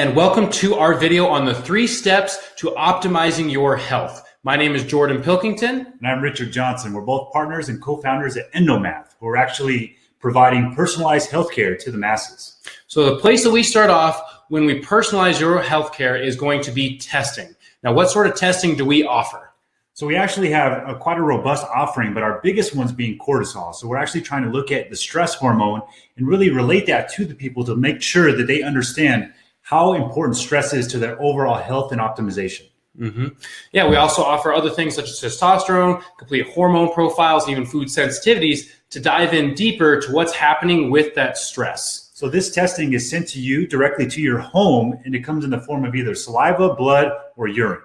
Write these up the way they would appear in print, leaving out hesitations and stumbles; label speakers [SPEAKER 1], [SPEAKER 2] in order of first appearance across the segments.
[SPEAKER 1] and welcome to our video on the 3 steps to optimizing your health. My name is Jordan Pilkington.
[SPEAKER 2] And I'm Richard Johnson. We're both partners and co-founders at Endomath. We're actually providing personalized healthcare to the masses.
[SPEAKER 1] So the place that we start off when we personalize your healthcare is going to be testing. Now, what sort of testing do we offer?
[SPEAKER 2] So we actually have quite a robust offering, but our biggest one's being cortisol. So we're actually trying to look at the stress hormone and really relate that to the people to make sure that they understand how important stress is to their overall health and optimization.
[SPEAKER 1] Yeah, we also offer other things such as testosterone, complete hormone profiles, even food sensitivities to dive in deeper to what's happening with that stress.
[SPEAKER 2] So this testing is sent to you directly to your home, and it comes in the form of either saliva, blood, or urine.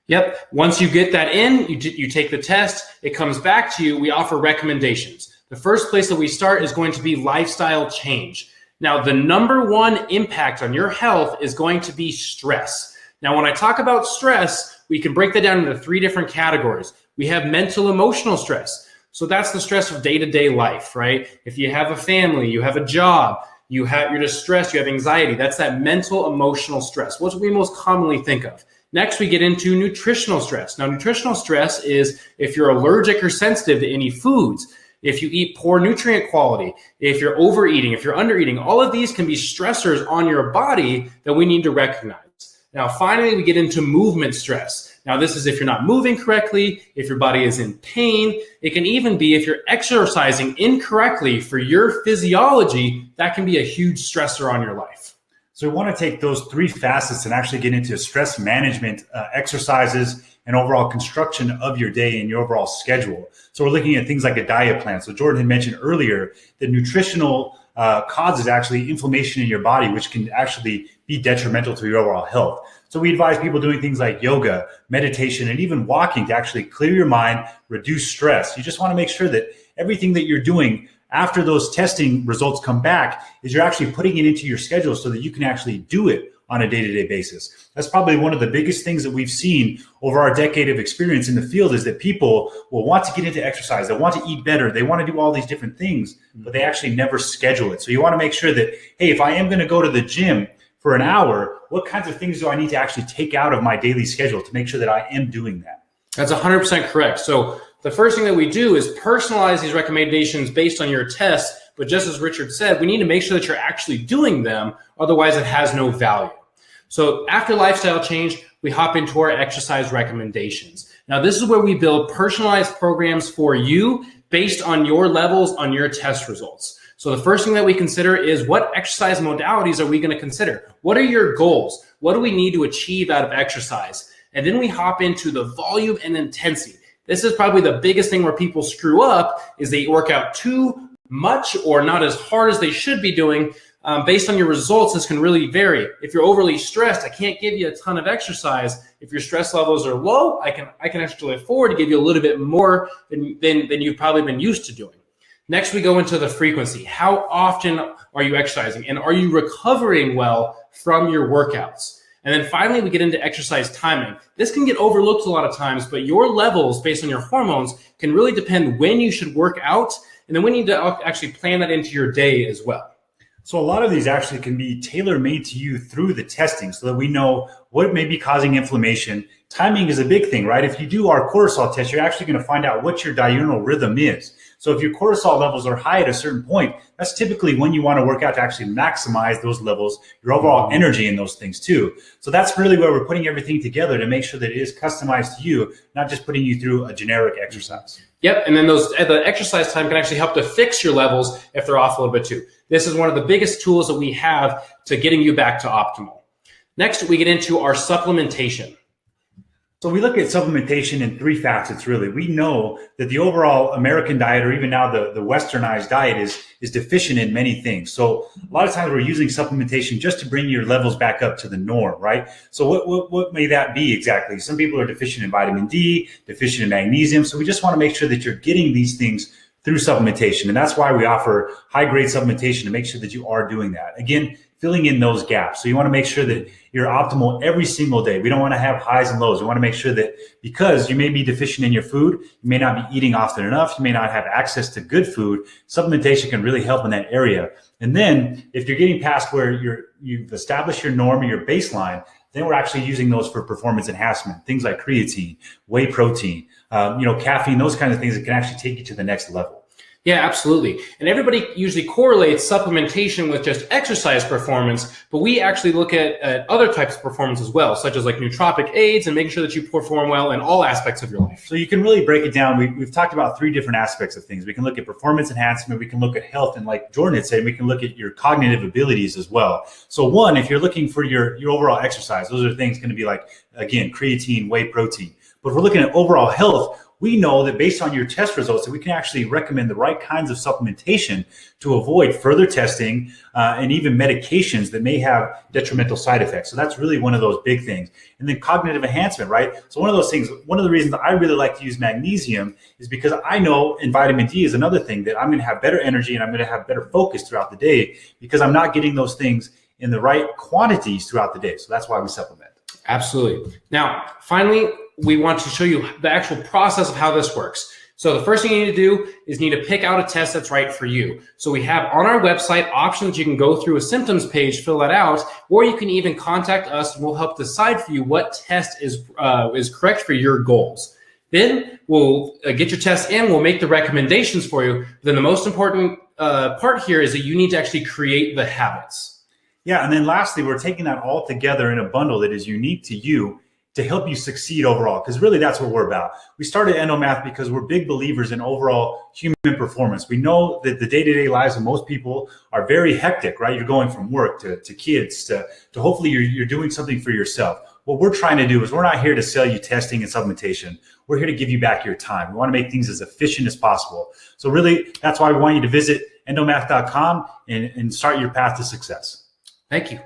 [SPEAKER 1] Yep. Once you get that in, you take the test, it comes back to you. We offer recommendations. The first place that we start is going to be lifestyle change. Now, the number one impact on your health is going to be stress. Now, when I talk about stress, we can break that down into 3 different categories. We have mental emotional stress. So that's the stress of day-to-day life, right? If you have a family, you have a job, you're just stressed, you have anxiety. That's that mental emotional stress. What we most commonly think of. Next, we get into nutritional stress. Now, nutritional stress is if you're allergic or sensitive to any foods, if you eat poor nutrient quality, if you're overeating, if you're undereating, all of these can be stressors on your body that we need to recognize. Now, finally, we get into movement stress. Now, this is if you're not moving correctly, if your body is in pain. It can even be if you're exercising incorrectly for your physiology, that can be a huge stressor on your life.
[SPEAKER 2] So we want to take those 3 facets and actually get into stress management, exercises, and overall construction of your day and your overall schedule. So we're looking at things like a diet plan. So Jordan had mentioned earlier that nutritional causes actually inflammation in your body, which can actually be detrimental to your overall health. So we advise people doing things like yoga, meditation, and even walking to actually clear your mind, reduce stress. You just want to make sure that everything that you're doing after those testing results come back is you're actually putting it into your schedule so that you can actually do it on a day-to-day basis. That's probably one of the biggest things that we've seen over our decade of experience in the field is that people will want to get into exercise. They want to eat better. They want to do all these different things, but they actually never schedule it. So you want to make sure that, hey, if I am going to go to the gym for an hour, what kinds of things do I need to actually take out of my daily schedule to make sure that I am doing that?
[SPEAKER 1] That's 100% correct. So the first thing that we do is personalize these recommendations based on your test. But just as Richard said, we need to make sure that you're actually doing them. Otherwise, it has no value. So after lifestyle change, we hop into our exercise recommendations. Now, this is where we build personalized programs for you based on your levels, on your test results. So the first thing that we consider is what exercise modalities are we going to consider? What are your goals? What do we need to achieve out of exercise? And then we hop into the volume and intensity. This is probably the biggest thing where people screw up is they work out too much or not as hard as they should be doing. Based on your results, this can really vary. If you're overly stressed, I can't give you a ton of exercise. If your stress levels are low, I can actually afford to give you a little bit more than you've probably been used to doing. Next, we go into the frequency. How often are you exercising? And are you recovering well from your workouts? And then finally, we get into exercise timing. This can get overlooked a lot of times, but your levels based on your hormones can really depend when you should work out. And then we need to actually plan that into your day as well.
[SPEAKER 2] So a lot of these actually can be tailor-made to you through the testing so that we know what may be causing inflammation. Timing is a big thing, right? If you do our cortisol test, you're actually going to find out what your diurnal rhythm is. So if your cortisol levels are high at a certain point, that's typically when you want to work out to actually maximize those levels, your overall energy in those things too. So that's really where we're putting everything together to make sure that it is customized to you, not just putting you through a generic exercise.
[SPEAKER 1] Yep, and then the exercise time can actually help to fix your levels if they're off a little bit too. This is one of the biggest tools that we have to getting you back to optimal. Next, we get into our supplementation.
[SPEAKER 2] So we look at supplementation in 3 facets, really. We know that the overall American diet, or even now the westernized diet, is deficient in many things. So a lot of times we're using supplementation just to bring your levels back up to the norm, right? So what may that be exactly? Some people are deficient in vitamin D, deficient in magnesium. So we just want to make sure that you're getting these things through supplementation. And that's why we offer high-grade supplementation to make sure that you are doing that. Again, filling in those gaps. So you want to make sure that you're optimal every single day. We don't want to have highs and lows. We want to make sure that because you may be deficient in your food, you may not be eating often enough, you may not have access to good food, supplementation can really help in that area. And then if you're getting past where you've established your norm or your baseline, then we're actually using those for performance enhancement, things like creatine, whey protein, caffeine, those kinds of things that can actually take you to the next level.
[SPEAKER 1] Yeah, absolutely. And everybody usually correlates supplementation with just exercise performance, but we actually look at other types of performance as well, such as like nootropic aids and making sure that you perform well in all aspects of your life.
[SPEAKER 2] So you can really break it down. We've talked about 3 different aspects of things. We can look at performance enhancement, we can look at health, and like Jordan had said, we can look at your cognitive abilities as well. So one, if you're looking for your overall exercise, those are things going to be like, again, creatine, whey protein. But if we're looking at overall health, we know that based on your test results that we can actually recommend the right kinds of supplementation to avoid further testing and even medications that may have detrimental side effects. So that's really one of those big things. And then cognitive enhancement, right? So one of those things, one of the reasons I really like to use magnesium is because I know, and vitamin D is another thing, that I'm going to have better energy and I'm going to have better focus throughout the day because I'm not getting those things in the right quantities throughout the day. So that's why we supplement.
[SPEAKER 1] Absolutely. Now, finally, we want to show you the actual process of how this works. So the first thing you need to do is need to pick out a test that's right for you. So we have on our website options. You can go through a symptoms page, fill that out, or you can even contact us and we'll help decide for you what test is correct for your goals. Then we'll get your test in, we'll make the recommendations for you. Then the most important part here is that you need to actually create the habits.
[SPEAKER 2] Yeah, and then lastly, we're taking that all together in a bundle that is unique to you to help you succeed overall, because really that's what we're about. We started Endomath because we're big believers in overall human performance. We know that the day-to-day lives of most people are very hectic, right? You're going from work to kids to hopefully you're doing something for yourself. What we're trying to do is we're not here to sell you testing and supplementation. We're here to give you back your time. We want to make things as efficient as possible. So really, that's why we want you to visit endomath.com and start your path to success.
[SPEAKER 1] Thank you.